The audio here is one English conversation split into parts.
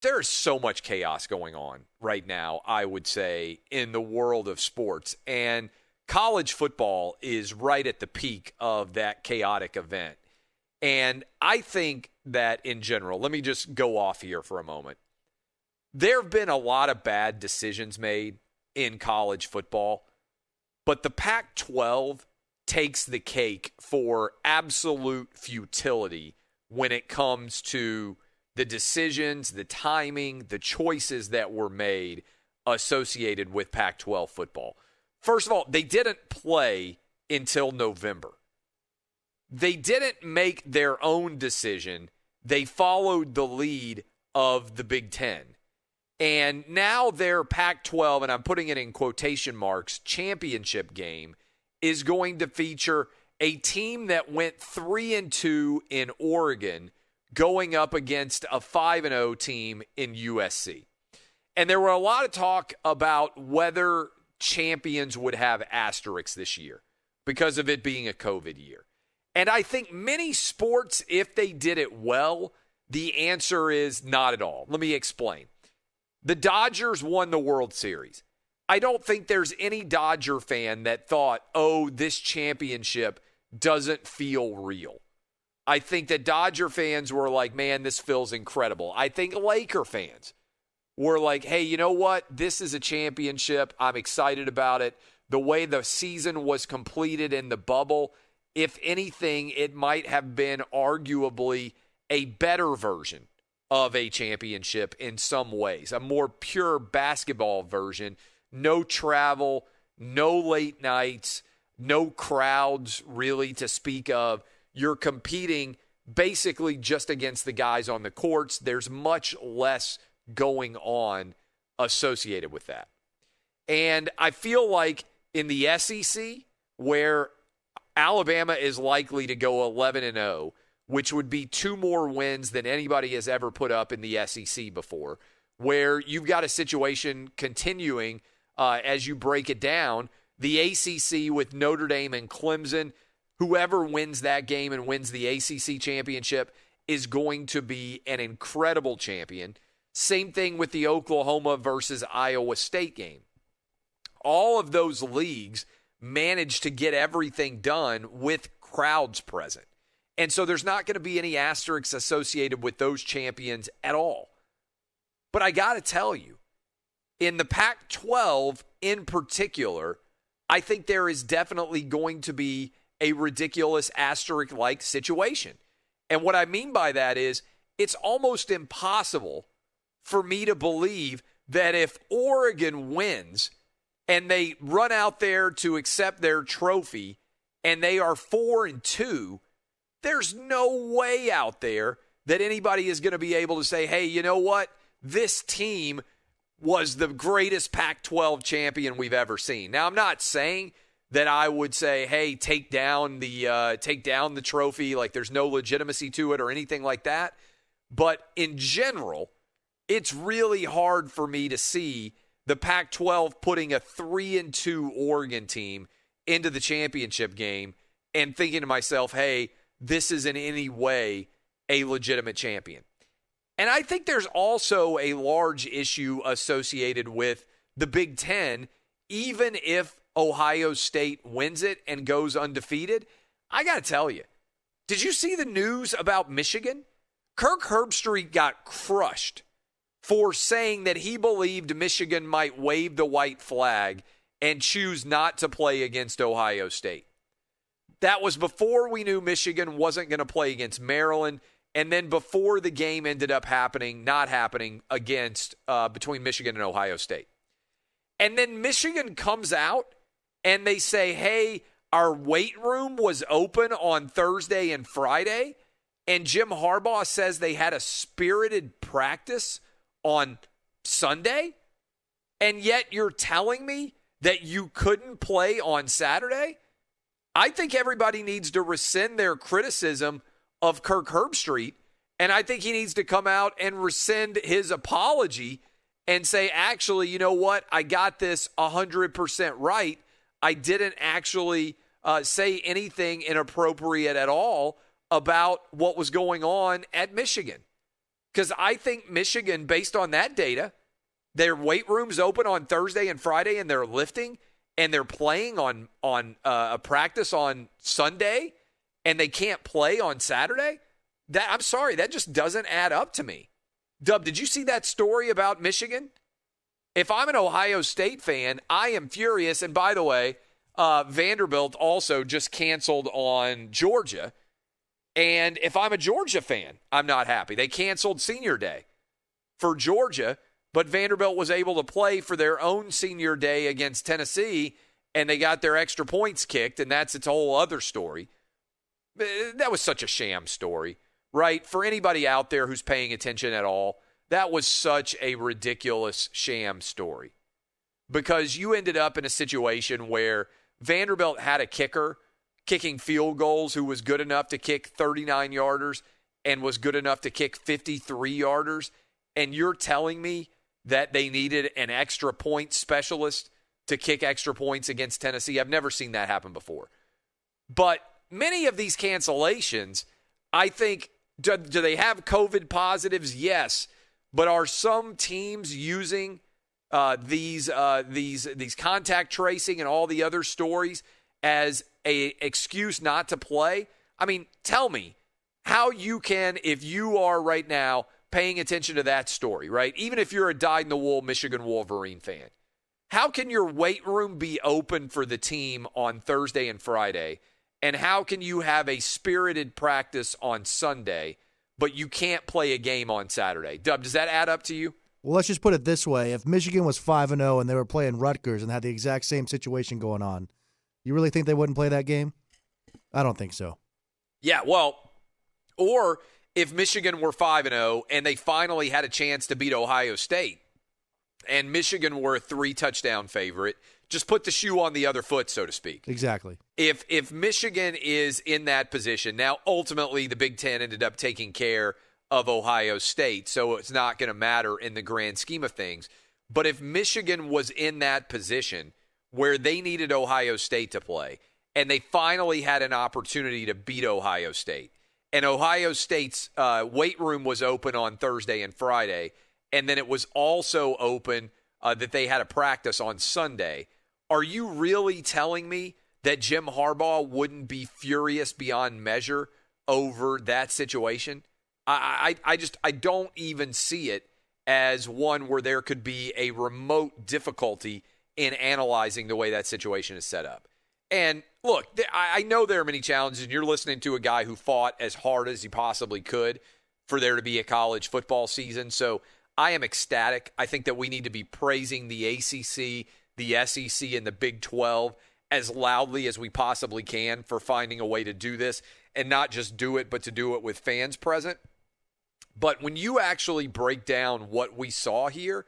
There's so much chaos going on right now, I would say, in the world of sports. And college football is right at the peak of that chaotic event. And I think that in general, let me just go off here for a moment. There have been a lot of bad decisions made in college football, but the Pac-12 takes the cake for absolute futility when it comes to the decisions, the timing, the choices that were made associated with Pac-12 football. First of all, they didn't play until November. They didn't make their own decision. They followed the lead of the Big Ten. And now their Pac-12, and I'm putting it in quotation marks, championship game is going to feature a team that went 3-2 in Oregon going up against a 5-0 team in USC. And there were a lot of talk about whether champions would have asterisks this year because of it being a COVID year. And I think many sports, if they did it well, the answer is not at all. Let me explain. The Dodgers won the World Series. I don't think there's any Dodger fan that thought, oh, this championship doesn't feel real. I think that Dodger fans were like, man, this feels incredible. I think Laker fans were like, hey, you know what? This is a championship. I'm excited about it. The way the season was completed in the bubble, if anything, it might have been arguably a better version of a championship in some ways, a more pure basketball version. No travel, no late nights, no crowds really to speak of. You're competing basically just against the guys on the courts. There's much less going on associated with that. And I feel like in the SEC, where Alabama is likely to go 11-0, which would be 2 more wins than anybody has ever put up in the SEC before, where you've got a situation continuing as you break it down. The ACC with Notre Dame and Clemson, whoever wins that game and wins the ACC championship is going to be an incredible champion. Same thing with the Oklahoma versus Iowa State game. All of those leagues managed to get everything done with crowds present. And so there's not going to be any asterisks associated with those champions at all. But I got to tell you, in the Pac-12 in particular, I think there is definitely going to be a ridiculous asterisk-like situation. And what I mean by that is it's almost impossible for me to believe that if Oregon wins and they run out there to accept their trophy and they are 4-2, there's no way out there that anybody is going to be able to say, hey, you know what? This team was the greatest Pac-12 champion we've ever seen. Now, I'm not saying that I would say, hey, take down the trophy, like there's no legitimacy to it or anything like that. But in general, it's really hard for me to see the Pac-12 putting a 3-2 Oregon team into the championship game and thinking to myself, hey, this is in any way a legitimate champion. And I think there's also a large issue associated with the Big Ten, even if Ohio State wins it and goes undefeated. I got to tell you, did you see the news about Michigan? Kirk Herbstreit got crushed for saying that he believed Michigan might wave the white flag and choose not to play against Ohio State. That was before we knew Michigan wasn't going to play against Maryland, and then before the game ended up not happening against between Michigan and Ohio State. And then Michigan comes out and they say, hey, our weight room was open on Thursday and Friday, and Jim Harbaugh says they had a spirited practice on Sunday, and yet you're telling me that you couldn't play on Saturday? I think everybody needs to rescind their criticism of Kirk Herbstreit, and I think he needs to come out and rescind his apology and say, actually, you know what? I got this 100% right. I didn't actually say anything inappropriate at all about what was going on at Michigan. Because I think Michigan, based on that data, their weight room's open on Thursday and Friday, and they're lifting, and they're playing on a practice on Sunday, and they can't play on Saturday. I'm sorry, that just doesn't add up to me. Dub, did you see that story about Michigan? If I'm an Ohio State fan, I am furious. And by the way, Vanderbilt also just canceled on Georgia. And if I'm a Georgia fan, I'm not happy. They canceled senior day for Georgia, but Vanderbilt was able to play for their own senior day against Tennessee, and they got their extra points kicked, and that's its whole other story. That was such a sham story, right? For anybody out there who's paying attention at all, that was such a ridiculous sham story because you ended up in a situation where Vanderbilt had a kicker kicking field goals who was good enough to kick 39-yarders and was good enough to kick 53-yarders, and you're telling me that they needed an extra point specialist to kick extra points against Tennessee? I've never seen that happen before. But many of these cancellations, I think, do they have COVID positives? Yes. But are some teams using these contact tracing and all the other stories as a excuse not to play? I mean, tell me how you can, if you are right now paying attention to that story, right? Even if you're a dyed-in-the-wool Michigan Wolverine fan, how can your weight room be open for the team on Thursday and Friday? And how can you have a spirited practice on Sunday, but you can't play a game on Saturday? Dub, does that add up to you? Well, let's just put it this way. If Michigan was 5-0 and they were playing Rutgers and had the exact same situation going on, you really think they wouldn't play that game? I don't think so. Yeah, well, or if Michigan were 5-0 and they finally had a chance to beat Ohio State and Michigan were a 3-touchdown favorite, just put the shoe on the other foot, so to speak. Exactly. If Michigan is in that position, now ultimately the Big Ten ended up taking care of Ohio State, so it's not going to matter in the grand scheme of things. But if Michigan was in that position where they needed Ohio State to play, and they finally had an opportunity to beat Ohio State, and Ohio State's weight room was open on Thursday and Friday, and then it was also open that they had a practice on Sunday, are you really telling me that Jim Harbaugh wouldn't be furious beyond measure over that situation? I don't even see it as one where there could be a remote difficulty in analyzing the way that situation is set up. And look, I know there are many challenges, and you're listening to a guy who fought as hard as he possibly could for there to be a college football season. So I am ecstatic. I think that we need to be praising the ACC, the SEC, and the Big 12 as loudly as we possibly can for finding a way to do this, and not just do it, but to do it with fans present. But when you actually break down what we saw here,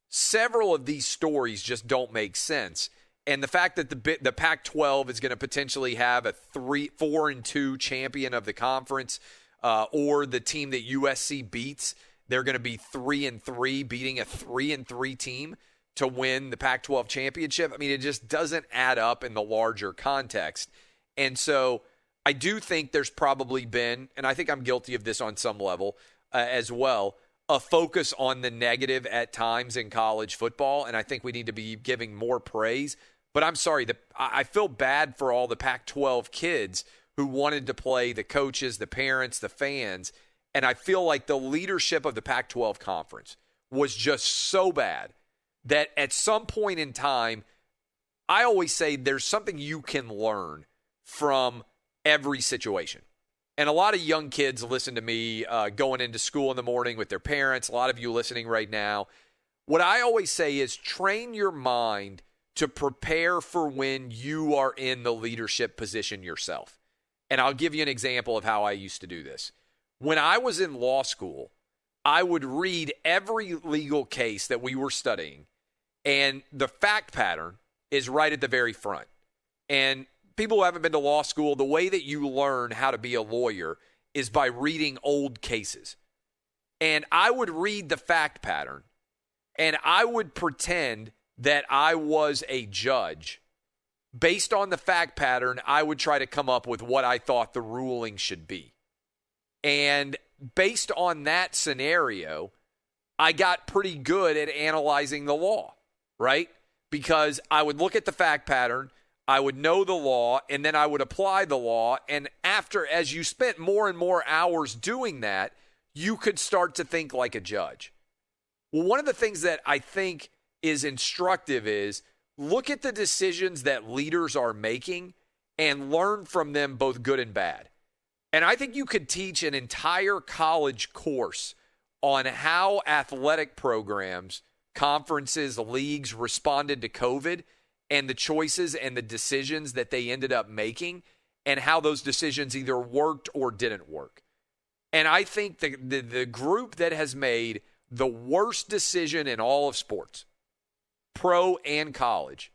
several of these stories just don't make sense. And the fact that the Pac-12 is going to potentially have a 4-2 champion of the conference, or the team that USC beats, they're going to be 3-3, beating a 3-3 team to win the Pac-12 championship. I mean, it just doesn't add up in the larger context. And so I do think there's probably been, and I think I'm guilty of this on some level as well, a focus on the negative at times in college football, and I think we need to be giving more praise. But I'm sorry, I feel bad for all the Pac-12 kids who wanted to play, the coaches, the parents, the fans, and I feel like the leadership of the Pac-12 conference was just so bad that at some point in time, I always say there's something you can learn from every situation. And a lot of young kids listen to me going into school in the morning with their parents, a lot of you listening right now. What I always say is train your mind to prepare for when you are in the leadership position yourself. And I'll give you an example of how I used to do this. When I was in law school, I would read every legal case that we were studying, and the fact pattern is right at the very front. And people who haven't been to law school, the way that you learn how to be a lawyer is by reading old cases. And I would read the fact pattern, and I would pretend that I was a judge. Based on the fact pattern, I would try to come up with what I thought the ruling should be. And based on that scenario, I got pretty good at analyzing the law, right? Because I would look at the fact pattern, I would know the law, and then I would apply the law. And as you spent more and more hours doing that, you could start to think like a judge. Well, one of the things that I think is instructive is look at the decisions that leaders are making and learn from them, both good and bad. And I think you could teach an entire college course on how athletic programs, conferences, leagues responded to COVID and the choices and the decisions that they ended up making and how those decisions either worked or didn't work. And I think the group that has made the worst decision in all of sports, pro and college,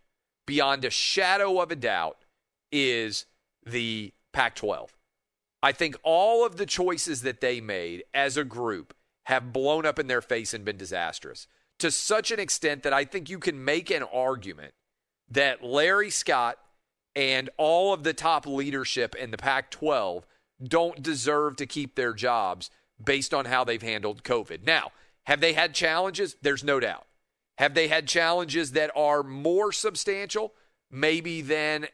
beyond a shadow of a doubt, is the Pac-12. I think all of the choices that they made as a group have blown up in their face and been disastrous to such an extent that I think you can make an argument that Larry Scott and all of the top leadership in the Pac-12 don't deserve to keep their jobs based on how they've handled COVID. Now, have they had challenges? There's no doubt. Have they had challenges that are more substantial maybe than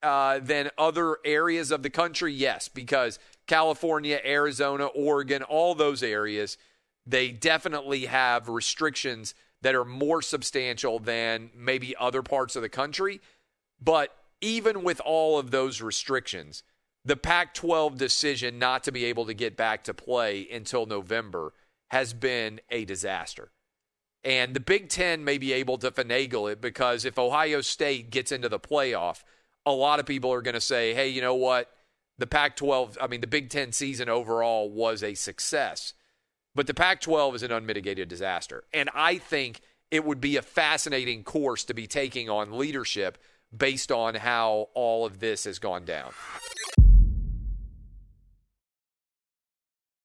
other areas of the country? Yes, because California, Arizona, Oregon, all those areas, they definitely have restrictions that are more substantial than maybe other parts of the country. But even with all of those restrictions, the Pac-12 decision not to be able to get back to play until November has been a disaster. And the Big Ten may be able to finagle it because if Ohio State gets into the playoff, a lot of people are going to say, hey, you know what? The the Big Ten season overall was a success. But the Pac-12 is an unmitigated disaster. And I think it would be a fascinating course to be taking on leadership based on how all of this has gone down.